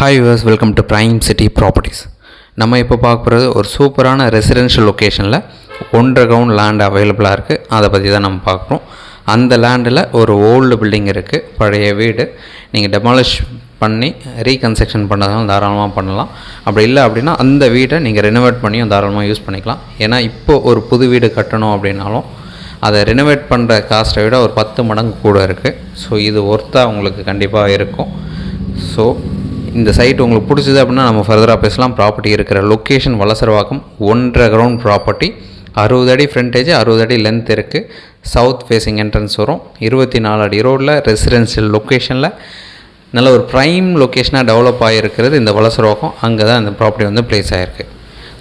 Hi viewers, welcome to prime city properties. நம்ம இப்போ பார்க்க போகிறது ஒரு சூப்பரான ரெசிடென்ஷியல் லொக்கேஷனில் 1.5 கிரவுண்ட் லேண்ட் அவைலபிளாக இருக்குது. அதை பற்றி தான் நம்ம பார்க்குறோம். அந்த லேண்டில் ஒரு ஓல்டு பில்டிங் இருக்குது, பழைய வீடு. நீங்கள் டெமாலிஷ் பண்ணி ரீகன்ஸ்ட்ரக்ஷன் பண்ணதாலும் தாராளமாக பண்ணலாம். அப்படி இல்லை அப்படின்னா அந்த வீட்டை நீங்கள் ரெனோவேட் பண்ணியும் தாராளமாக யூஸ் பண்ணிக்கலாம். ஏன்னா இப்போது ஒரு புது வீடு கட்டணும் அப்படின்னாலும் அதை ரெனோவேட் பண்ணுற காஸ்ட்டை விட ஒரு 10 மடங்கு கூட இருக்குது. ஸோ இது ஒர்த்தாக உங்களுக்கு கண்டிப்பாக இருக்கும். ஸோ இந்த சைட் உங்களுக்கு பிடிச்சது அப்படின்னா நம்ம ஃபர்தராக பேசலாம். ப்ராப்பர்ட்டி இருக்கிற லொக்கேஷன் வலசரவாக்கம் 1.5 கிரவுண்ட் ப்ராப்பர்ட்டி, 60 அடி ஃப்ரண்டேஜ், 60 அடி லென்த் இருக்குது. சவுத் ஃபேஸிங் என்ட்ரன்ஸ் வரும். 24 அடி ரோடில் ரெசிடென்ஷியல் லொக்கேஷனில் நல்ல ஒரு ப்ரைம் லொக்கேஷனாக டெவலப் ஆகிருக்கிறது இந்த வலசரவாக்கம். அங்கே தான் இந்த ப்ராப்பர்ட்டி வந்து ப்ளேஸ் ஆகிருக்கு.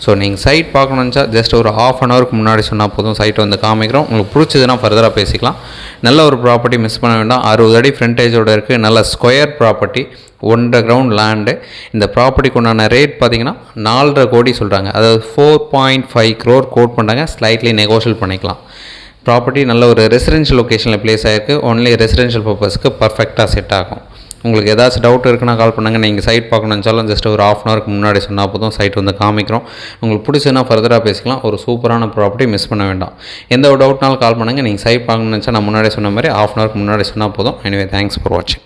ஸோ நீங்கள் சைட் பார்க்கணுச்சா ஜஸ்ட் ஒரு ½ அன் ஹவருக்கு முன்னாடி சொன்னால் போதும், சைட்டை வந்து காமிக்கிறோம். உங்களுக்கு பிடிச்சதுன்னா ஃபர்தராக பேசிக்கலாம். நல்ல ஒரு ப்ராப்பர்ட்டி, மிஸ் பண்ண வேண்டாம். 60 அடி ஃப்ரண்டேஜோடு இருக்குது. நல்ல ஸ்கொயர் ப்ராப்பர்ட்டி, 1.5 கிரவுண்ட் லேண்டு. இந்த ப்ராப்பர்ட்டிக்கு உண்டான ரேட் பார்த்திங்கன்னா 4.5 கோடி சொல்கிறாங்க. அதாவது 4.5 crore கோட் பண்ணுறாங்க. ஸ்லைட்லி நெகோஷியல் பண்ணிக்கலாம். ப்ராப்பர்ட்டி நல்ல ஒரு ரெசிடென்ஷியல் லொக்கேஷனில் ப்ளேஸ் ஆகிருக்கு. ஒன்லி ரெசிடென்ஷியல் பர்பஸ்க்கு பர்ஃபெக்டாக செட் ஆகும். உங்களுக்கு ஏதாச்சும் டவுட் இருக்குன்னா கால் பண்ணுங்கள். நீங்கள் சைட் பார்க்கணுச்சாலும் ஜஸ்ட் ஒரு ½ அன் ஹவருக்கு முன்னாடி சொன்னால் போதும், சைட் வந்து காமிக்கிறோம். உங்களுக்கு பிடிச்சதுன்னா ஃபர்தராக பேசிக்கலாம். ஒரு சூப்பரான ப்ராப்பர்ட்டி, மிஸ் பண்ண வேண்டாம். எந்த ஒரு டவுட்னாலும் கால் பண்ணுங்கள். நீங்கள் சைட் பார்க்கணுன்னு நினச்சா நான் முன்னாடி சொன்ன மாதிரி ½ அன் ஹவருக்கு முன்னாடி சொன்னால் போதும். எனிவே, தேங்க்ஸ் ஃபார் வாட்சிங்.